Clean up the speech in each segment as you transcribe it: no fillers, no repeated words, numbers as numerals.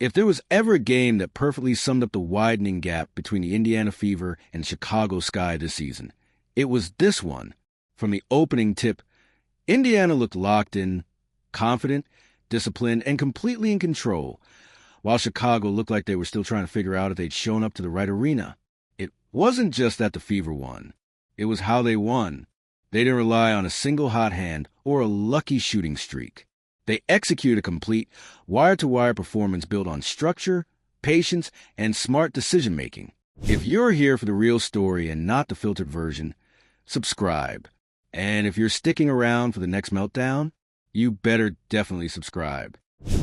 If there was ever a game that perfectly summed up the widening gap between the Indiana Fever and Chicago Sky this season, it was this one. From the opening tip, Indiana looked locked in, confident, disciplined, and completely in control, while Chicago looked like they were still trying to figure out if they'd shown up to the right arena. It wasn't just that the Fever won. It was how they won. They didn't rely on a single hot hand or a lucky shooting streak. They executed a complete, wire-to-wire performance built on structure, patience, and smart decision-making. If you're here for the real story and not the filtered version, subscribe. And if you're sticking around for the next meltdown, you better definitely subscribe.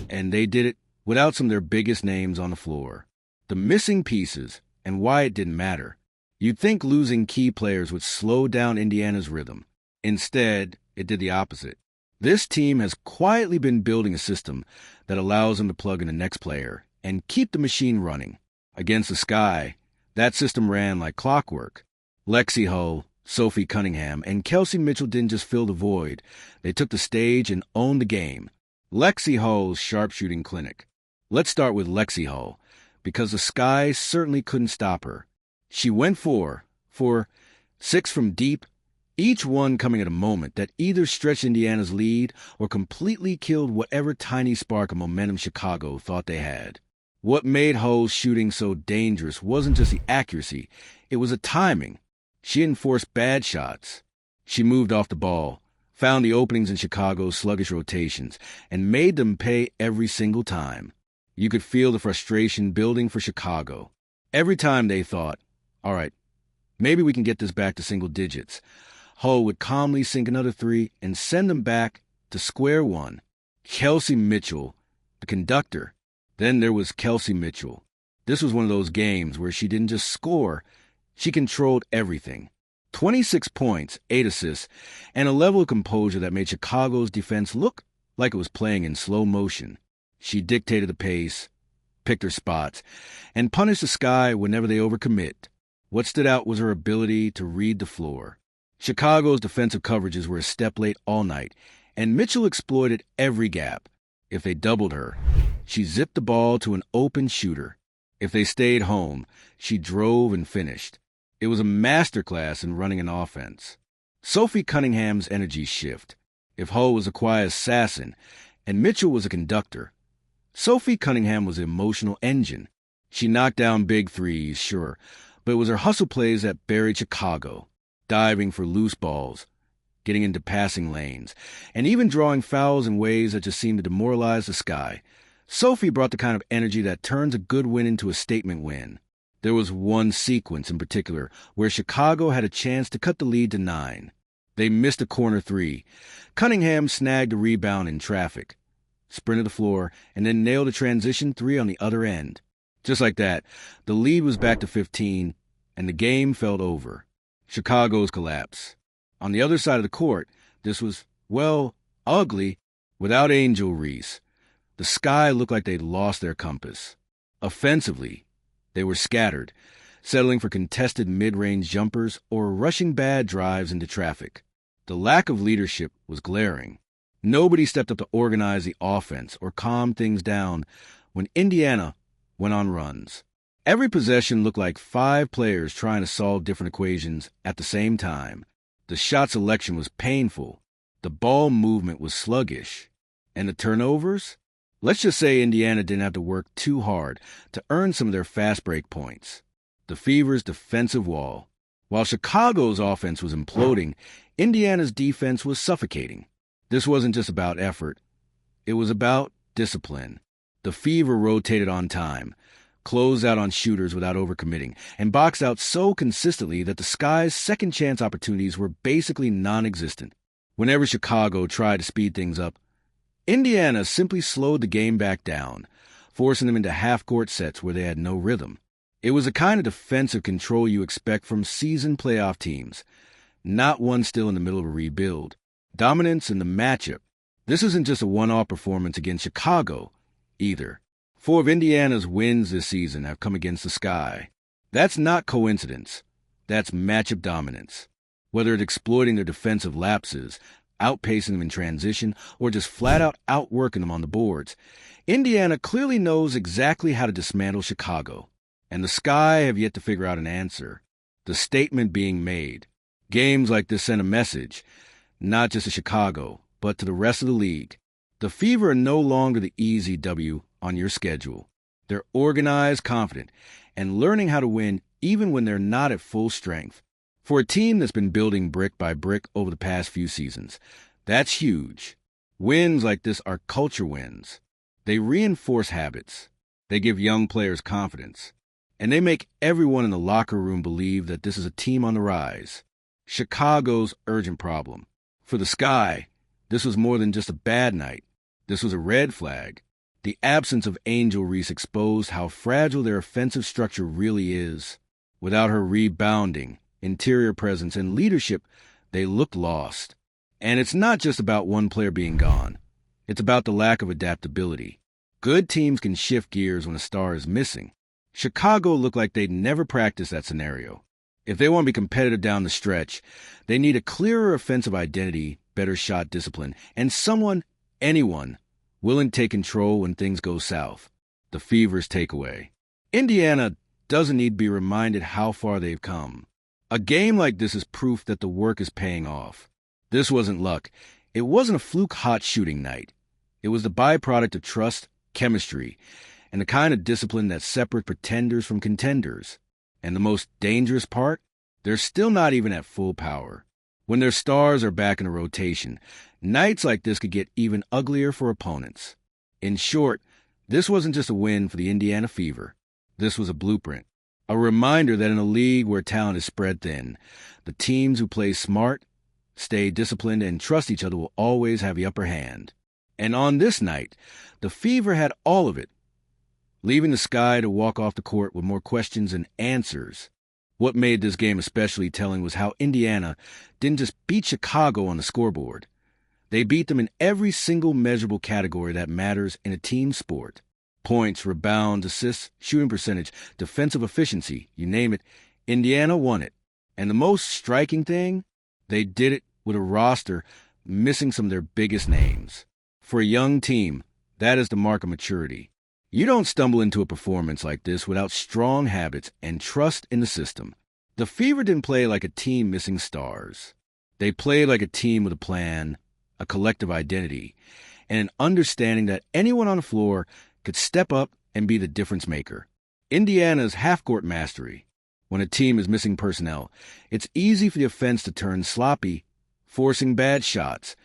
And they did it without some of their biggest names on the floor. The missing pieces and why it didn't matter. You'd think losing key players would slow down Indiana's rhythm. Instead, it did the opposite. This team has quietly been building a system that allows them to plug in the next player and keep the machine running. Against the Sky, that system ran like clockwork. Lexie Hull, Sophie Cunningham, and Kelsey Mitchell didn't just fill the void. They took the stage and owned the game. Lexie Hull's sharpshooting clinic. Let's start with Lexie Hull, because the Sky certainly couldn't stop her. She went for 6 from deep, each one coming at a moment that either stretched Indiana's lead or completely killed whatever tiny spark of momentum Chicago thought they had. What made Hull's shooting so dangerous wasn't just the accuracy, it was the timing. She didn't force bad shots. She moved off the ball, found the openings in Chicago's sluggish rotations, and made them pay every single time. You could feel the frustration building for Chicago. Every time they thought, all right, maybe we can get this back to single digits, Hull would calmly sink another 3 and send them back to square one. Kelsey Mitchell, the conductor. Then there was Kelsey Mitchell. This was one of those games where she didn't just score, she controlled everything. 26 points, 8 assists, and a level of composure that made Chicago's defense look like it was playing in slow motion. She dictated the pace, picked her spots, and punished the Sky whenever they overcommit. What stood out was her ability to read the floor. Chicago's defensive coverages were a step late all night, and Mitchell exploited every gap. If they doubled her, she zipped the ball to an open shooter. If they stayed home, she drove and finished. It was a masterclass in running an offense. Sophie Cunningham's energy shift. If Hull was a quiet assassin and Mitchell was a conductor, Sophie Cunningham was the emotional engine. She knocked down big threes, sure, but it was her hustle plays that buried Chicago, diving for loose balls, getting into passing lanes, and even drawing fouls in ways that just seemed to demoralize the Sky. Sophie brought the kind of energy that turns a good win into a statement win. There was one sequence in particular where Chicago had a chance to cut the lead to 9. They missed a corner 3. Cunningham snagged a rebound in traffic, sprinted the floor, and then nailed a transition 3 on the other end. Just like that, the lead was back to 15, and the game felt over. Chicago's collapse. On the other side of the court, this was, well, ugly. Without Angel Reese, the Sky looked like they'd lost their compass. Offensively, they were scattered, settling for contested mid-range jumpers or rushing bad drives into traffic. The lack of leadership was glaring. Nobody stepped up to organize the offense or calm things down when Indiana went on runs. Every possession looked like 5 players trying to solve different equations at the same time. The shot selection was painful. The ball movement was sluggish. And the turnovers? Let's just say Indiana didn't have to work too hard to earn some of their fast break points. The Fever's defensive wall. While Chicago's offense was imploding, Indiana's defense was suffocating. This wasn't just about effort. It was about discipline. The Fever rotated on time, closed out on shooters without overcommitting, and boxed out so consistently that the Sky's second-chance opportunities were basically non-existent. Whenever Chicago tried to speed things up, Indiana simply slowed the game back down, forcing them into half-court sets where they had no rhythm. It was the kind of defensive control you expect from seasoned playoff teams, not one still in the middle of a rebuild. Dominance in the matchup. This isn't just a one-off performance against Chicago, either. 4 of Indiana's wins this season have come against the Sky. That's not coincidence. That's matchup dominance. Whether it's exploiting their defensive lapses, outpacing them in transition, or just flat out outworking them on the boards. Indiana clearly knows exactly how to dismantle Chicago, and the Sky have yet to figure out an answer. The statement being made. Games like this send a message, not just to Chicago, but to the rest of the league. The Fever are no longer the easy W on your schedule. They're organized, confident, and learning how to win even when they're not at full strength. For a team that's been building brick by brick over the past few seasons, that's huge. Wins like this are culture wins. They reinforce habits. They give young players confidence. And they make everyone in the locker room believe that this is a team on the rise. Chicago's urgent problem. For the Sky, this was more than just a bad night. This was a red flag. The absence of Angel Reese exposed how fragile their offensive structure really is. Without her rebounding, interior presence, and leadership, they looked lost. And it's not just about one player being gone. It's about the lack of adaptability. Good teams can shift gears when a star is missing. Chicago looked like they'd never practiced that scenario. If they want to be competitive down the stretch, they need a clearer offensive identity, better shot discipline, and anyone, willing to take control when things go south. The Fever's takeaway. Indiana doesn't need to be reminded how far they've come. A game like this is proof that the work is paying off. This wasn't luck. It wasn't a fluke hot shooting night. It was the byproduct of trust, chemistry, and the kind of discipline that separates pretenders from contenders. And the most dangerous part? They're still not even at full power. When their stars are back in a rotation, nights like this could get even uglier for opponents. In short, this wasn't just a win for the Indiana Fever. This was a blueprint. A reminder that in a league where talent is spread thin, the teams who play smart, stay disciplined, and trust each other will always have the upper hand. And on this night, the Fever had all of it, leaving the Sky to walk off the court with more questions than answers. What made this game especially telling was how Indiana didn't just beat Chicago on the scoreboard. They beat them in every single measurable category that matters in a team sport. Points, rebounds, assists, shooting percentage, defensive efficiency, you name it, Indiana won it. And the most striking thing, they did it with a roster missing some of their biggest names. For a young team, that is the mark of maturity. You don't stumble into a performance like this without strong habits and trust in the system. The Fever didn't play like a team missing stars. They played like a team with a plan, a collective identity, and an understanding that anyone on the floor could step up and be the difference maker. Indiana's half-court mastery. When a team is missing personnel, it's easy for the offense to turn sloppy, forcing bad shots,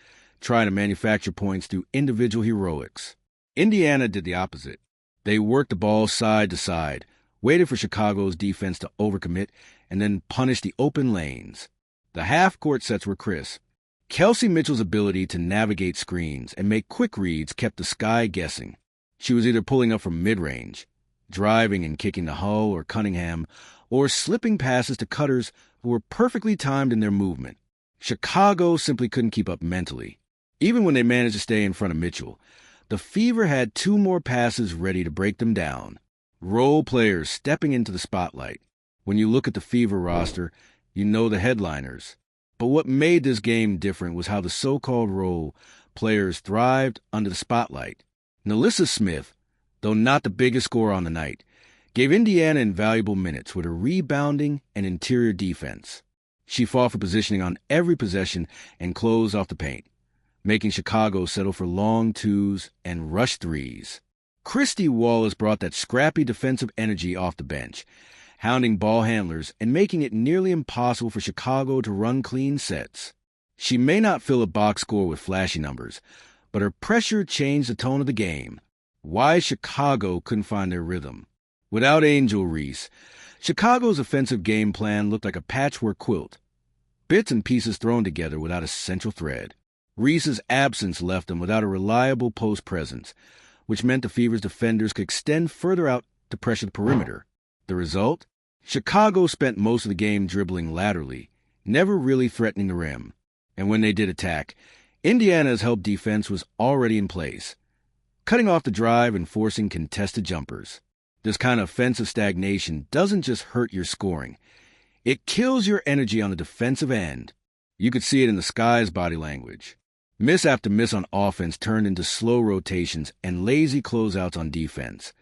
trying to manufacture points through individual heroics. Indiana did the opposite. They worked the ball side to side, waited for Chicago's defense to overcommit, and then punished the open lanes. The half-court sets were crisp. Kelsey Mitchell's ability to navigate screens and make quick reads kept the Sky guessing. She was either pulling up from mid-range, driving and kicking to Hull or Cunningham, or slipping passes to cutters who were perfectly timed in their movement. Chicago simply couldn't keep up mentally. Even when they managed to stay in front of Mitchell, the Fever had two more passes ready to break them down. Role players stepping into the spotlight. When you look at the Fever roster, you know the headliners. But what made this game different was how the so-called role players thrived under the spotlight. Nalissa Smith, though not the biggest scorer on the night, gave Indiana invaluable minutes with her rebounding and interior defense. She fought for positioning on every possession and closed off the paint, making Chicago settle for long twos and rush threes. Christy Wallace brought that scrappy defensive energy off the bench, hounding ball handlers and making it nearly impossible for Chicago to run clean sets. She may not fill a box score with flashy numbers, but her pressure changed the tone of the game. Why Chicago couldn't find their rhythm. Without Angel Reese, Chicago's offensive game plan looked like a patchwork quilt, bits and pieces thrown together without a central thread. Reese's absence left them without a reliable post presence, which meant the Fever's defenders could extend further out to pressure the perimeter. The result? Chicago spent most of the game dribbling laterally, never really threatening the rim. And when they did attack, Indiana's help defense was already in place, cutting off the drive and forcing contested jumpers. This kind of offensive stagnation doesn't just hurt your scoring. It kills your energy on the defensive end. You could see it in the Sky's body language. Miss after miss on offense turned into slow rotations and lazy closeouts on defense,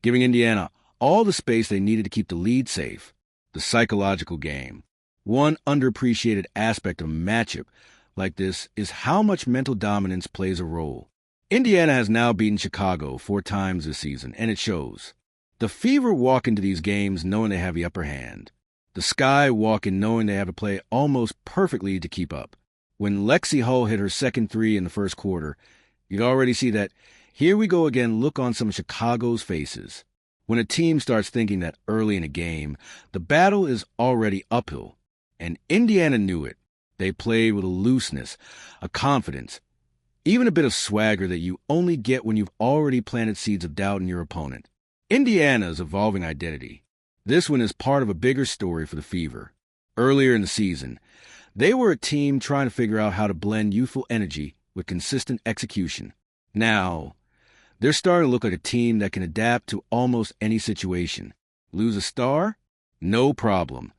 giving Indiana all the space they needed to keep the lead safe. The psychological game. One underappreciated aspect of a matchup like this is how much mental dominance plays a role. Indiana has now beaten Chicago 4 times this season, and it shows. The Fever walk into these games knowing they have the upper hand. The Sky walk in knowing they have to play almost perfectly to keep up. When Lexie Hull hit her second 3 in the first quarter, you'd already see that here we go again look on some of Chicago's faces. When a team starts thinking that early in a game, the battle is already uphill. And Indiana knew it. They played with a looseness, a confidence, even a bit of swagger that you only get when you've already planted seeds of doubt in your opponent. Indiana's evolving identity. This one is part of a bigger story for the Fever. Earlier in the season, they were a team trying to figure out how to blend youthful energy with consistent execution. Now, they're starting to look like a team that can adapt to almost any situation. Lose a star? No problem.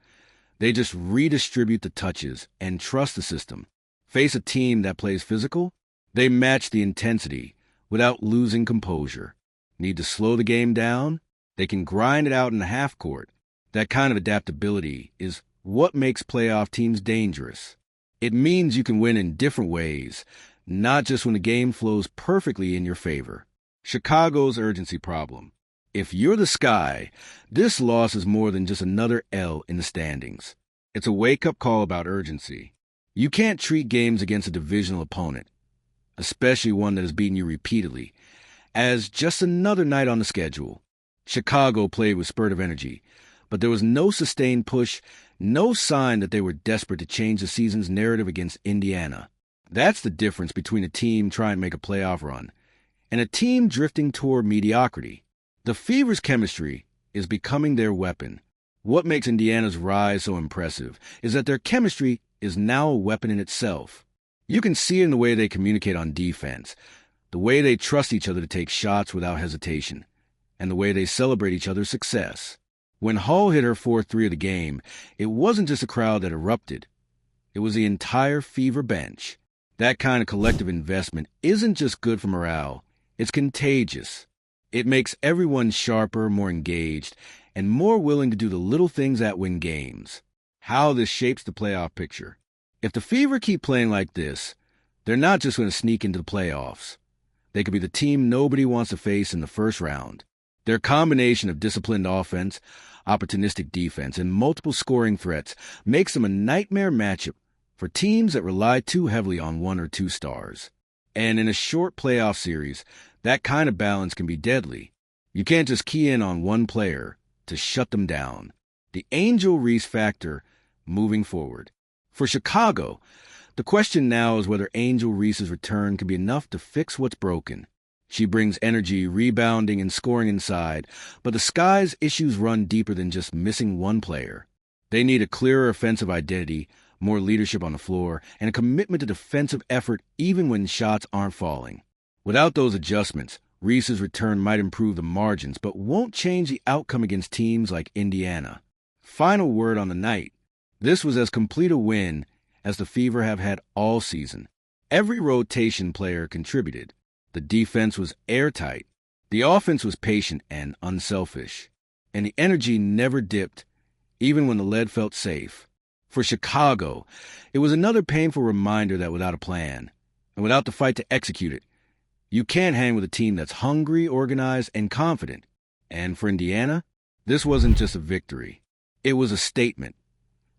They just redistribute the touches and trust the system. Face a team that plays physical? They match the intensity without losing composure. Need to slow the game down? They can grind it out in the half court. That kind of adaptability is what makes playoff teams dangerous. It means you can win in different ways, not just when the game flows perfectly in your favor. Chicago's urgency problem. If you're the Sky, this loss is more than just another L in the standings. It's a wake-up call about urgency. You can't treat games against a divisional opponent, especially one that has beaten you repeatedly, as just another night on the schedule. Chicago played with spurt of energy, but there was no sustained push, no sign that they were desperate to change the season's narrative against Indiana. That's the difference between a team trying to make a playoff run and a team drifting toward mediocrity. The Fever's chemistry is becoming their weapon. What makes Indiana's rise so impressive is that their chemistry is now a weapon in itself. You can see it in the way they communicate on defense, the way they trust each other to take shots without hesitation, and the way they celebrate each other's success. When Hull hit her 4th 3 of the game, it wasn't just a crowd that erupted. It was the entire Fever bench. That kind of collective investment isn't just good for morale, it's contagious. It makes everyone sharper, more engaged, and more willing to do the little things that win games. How this shapes the playoff picture. If the Fever keep playing like this, they're not just going to sneak into the playoffs. They could be the team nobody wants to face in the first round. Their combination of disciplined offense, opportunistic defense, and multiple scoring threats makes them a nightmare matchup for teams that rely too heavily on 1 or 2 stars. And in a short playoff series, that kind of balance can be deadly. You can't just key in on one player to shut them down. The Angel Reese factor moving forward. For Chicago, the question now is whether Angel Reese's return can be enough to fix what's broken. She brings energy, rebounding, and scoring inside, but the Sky's issues run deeper than just missing one player. They need a clearer offensive identity, more leadership on the floor, and a commitment to defensive effort even when shots aren't falling. Without those adjustments, Reese's return might improve the margins, but won't change the outcome against teams like Indiana. Final word on the night. This was as complete a win as the Fever have had all season. Every rotation player contributed. The defense was airtight. The offense was patient and unselfish. And the energy never dipped, even when the lead felt safe. For Chicago, it was another painful reminder that without a plan, and without the fight to execute it, you can't hang with a team that's hungry, organized, and confident. And for Indiana, this wasn't just a victory. It was a statement.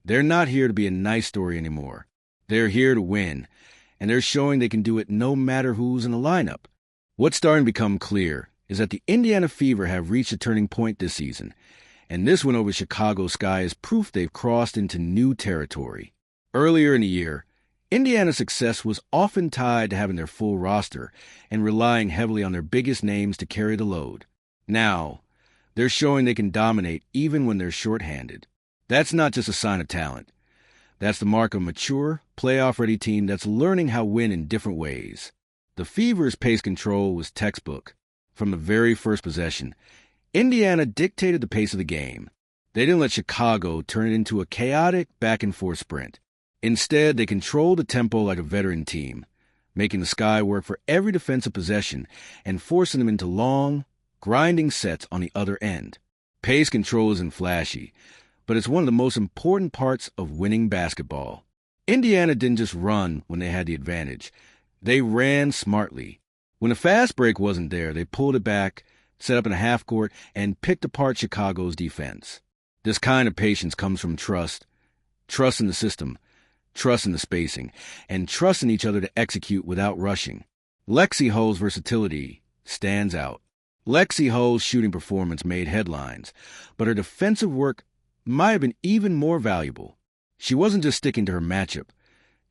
They're not here to be a nice story anymore. They're here to win, and they're showing they can do it no matter who's in the lineup. What's starting to become clear is that the Indiana Fever have reached a turning point this season, and this win over Chicago Sky is proof they've crossed into new territory. Earlier in the year, Indiana's success was often tied to having their full roster and relying heavily on their biggest names to carry the load. Now, they're showing they can dominate even when they're shorthanded. That's not just a sign of talent. That's the mark of a mature, playoff-ready team that's learning how to win in different ways. The Fever's pace control was textbook. From the very first possession, Indiana dictated the pace of the game. They didn't let Chicago turn it into a chaotic back-and-forth sprint. Instead, they controlled the tempo like a veteran team, making the Sky work for every defensive possession and forcing them into long, grinding sets on the other end. Pace control isn't flashy, but it's one of the most important parts of winning basketball. Indiana didn't just run when they had the advantage. They ran smartly. When the fast break wasn't there, they pulled it back, set up in a half court, and picked apart Chicago's defense. This kind of patience comes from trust in the system, trust in the spacing, and trust in each other to execute without rushing. Lexie Hull's versatility stands out. Lexie Hull's shooting performance made headlines, but her defensive work might have been even more valuable. She wasn't just sticking to her matchup.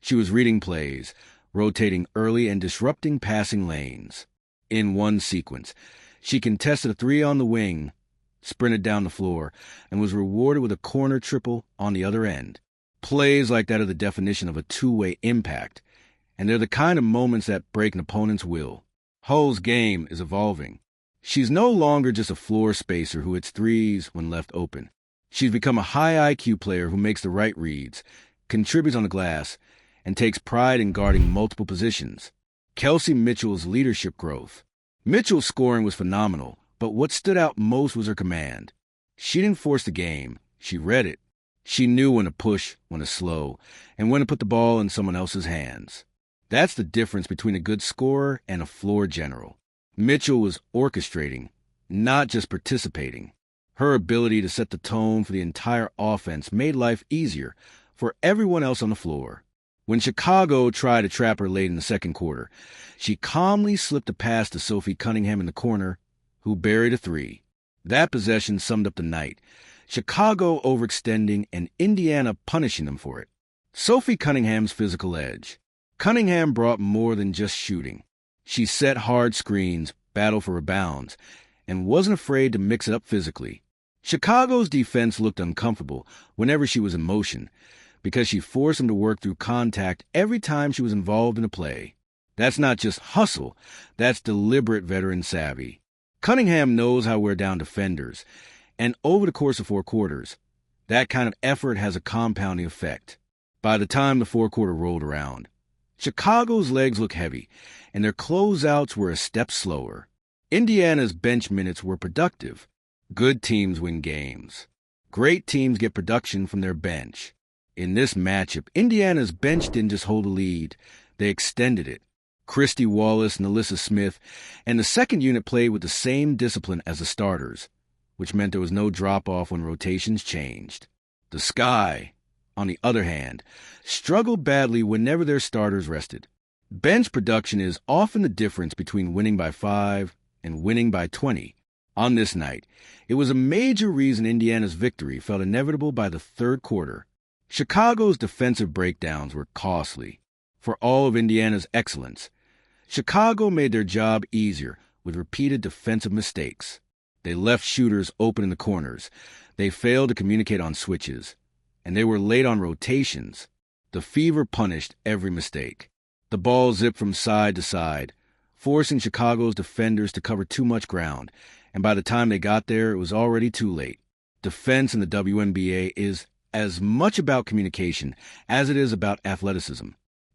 She was reading plays, rotating early and disrupting passing lanes. In one sequence, she contested a three on the wing, sprinted down the floor, and was rewarded with a corner triple on the other end. Plays like that are the definition of a two-way impact, and they're the kind of moments that break an opponent's will. Hull's game is evolving. She's no longer just a floor spacer who hits threes when left open. She's become a high IQ player who makes the right reads, contributes on the glass, and takes pride in guarding multiple positions. Kelsey Mitchell's leadership growth. Mitchell's scoring was phenomenal, but what stood out most was her command. She didn't force the game. She read it. She knew when to push, when to slow, and when to put the ball in someone else's hands. That's the difference between a good scorer and a floor general. Mitchell was orchestrating, not just participating. Her ability to set the tone for the entire offense made life easier for everyone else on the floor. When Chicago tried to trap her late in the second quarter, she calmly slipped a pass to Sophie Cunningham in the corner, who buried a three. That possession summed up the night. Chicago overextending and Indiana punishing them for it. Sophie Cunningham's physical edge. Cunningham brought more than just shooting. She set hard screens, battled for rebounds, and wasn't afraid to mix it up physically. Chicago's defense looked uncomfortable whenever she was in motion because she forced them to work through contact every time she was involved in a play. That's not just hustle, that's deliberate veteran savvy. Cunningham knows how to wear down defenders, and over the course of 4 quarters, that kind of effort has a compounding effect. By the time the 4th quarter rolled around, Chicago's legs looked heavy, and their closeouts were a step slower. Indiana's bench minutes were productive. Good teams win games. Great teams get production from their bench. In this matchup, Indiana's bench didn't just hold a lead, they extended it. Christy Wallace and Alyssa Smith and the second unit played with the same discipline as the starters, which meant there was no drop-off when rotations changed. The Sky, on the other hand, struggled badly whenever their starters rested. Bench production is often the difference between winning by 5 and winning by 20. On this night, it was a major reason Indiana's victory felt inevitable by the 3rd quarter. Chicago's defensive breakdowns were costly. For all of Indiana's excellence, Chicago made their job easier with repeated defensive mistakes. They left shooters open in the corners. They failed to communicate on switches. And they were late on rotations. The Fever punished every mistake. The ball zipped from side to side, forcing Chicago's defenders to cover too much ground, and by the time they got there, it was already too late. Defense in the WNBA is as much about communication as it is about athleticism,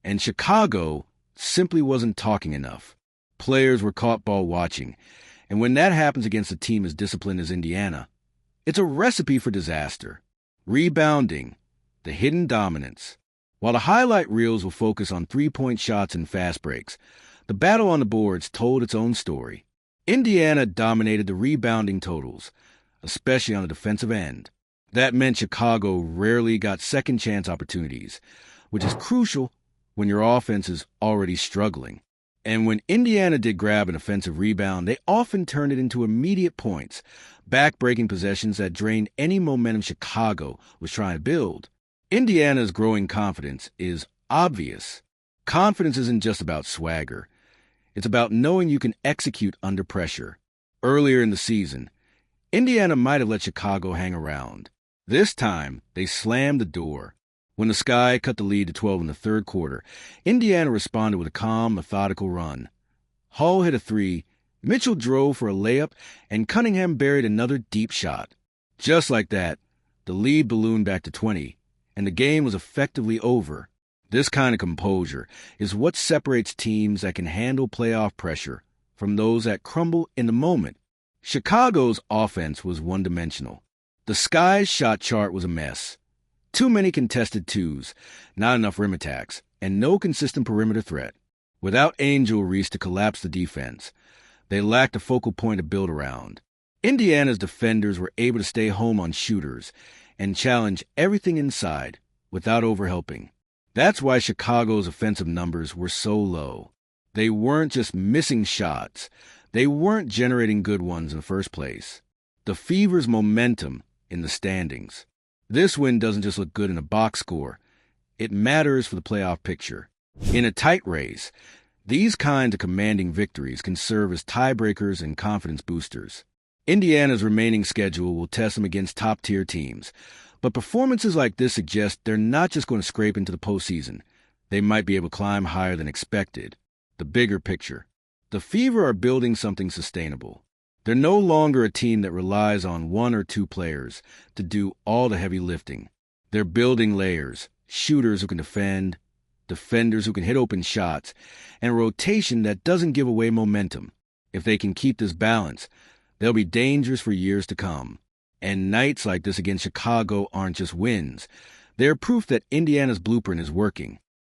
and Chicago simply wasn't talking enough. Players were caught ball watching, and when that happens against a team as disciplined as Indiana, it's a recipe for disaster. Rebounding, the hidden dominance. While the highlight reels will focus on three-point shots and fast breaks, the battle on the boards told its own story. Indiana dominated the rebounding totals, especially on the defensive end. That meant Chicago rarely got second-chance opportunities, which is crucial when your offense is already struggling. And when Indiana did grab an offensive rebound, they often turned it into immediate points, back-breaking possessions that drained any momentum Chicago was trying to build. Indiana's growing confidence is obvious. Confidence isn't just about swagger. It's about knowing you can execute under pressure. Earlier in the season, Indiana might have let Chicago hang around. This time, they slammed the door. When the Sky cut the lead to 12 in the 3rd quarter, Indiana responded with a calm, methodical run. Hull hit a three, Mitchell drove for a layup, and Cunningham buried another deep shot. Just like that, the lead ballooned back to 20, and the game was effectively over. This kind of composure is what separates teams that can handle playoff pressure from those that crumble in the moment. Chicago's offense was one-dimensional. The Sky's shot chart was a mess. Too many contested twos, not enough rim attacks, and no consistent perimeter threat. Without Angel Reese to collapse the defense, they lacked a focal point to build around. Indiana's defenders were able to stay home on shooters and challenge everything inside without overhelping. That's why Chicago's offensive numbers were so low. They weren't just missing shots. They weren't generating good ones in the first place. The Fever's momentum in the standings. This win doesn't just look good in a box score. It matters for the playoff picture. In a tight race, these kinds of commanding victories can serve as tiebreakers and confidence boosters. Indiana's remaining schedule will test them against top-tier teams, but performances like this suggest they're not just going to scrape into the postseason. They might be able to climb higher than expected. The bigger picture. The Fever are building something sustainable. They're no longer a team that relies on one or two players to do all the heavy lifting. They're building layers, shooters who can defend, defenders who can hit open shots, and a rotation that doesn't give away momentum. If they can keep this balance, they'll be dangerous for years to come. And nights like this against Chicago aren't just wins. They're proof that Indiana's blueprint is working.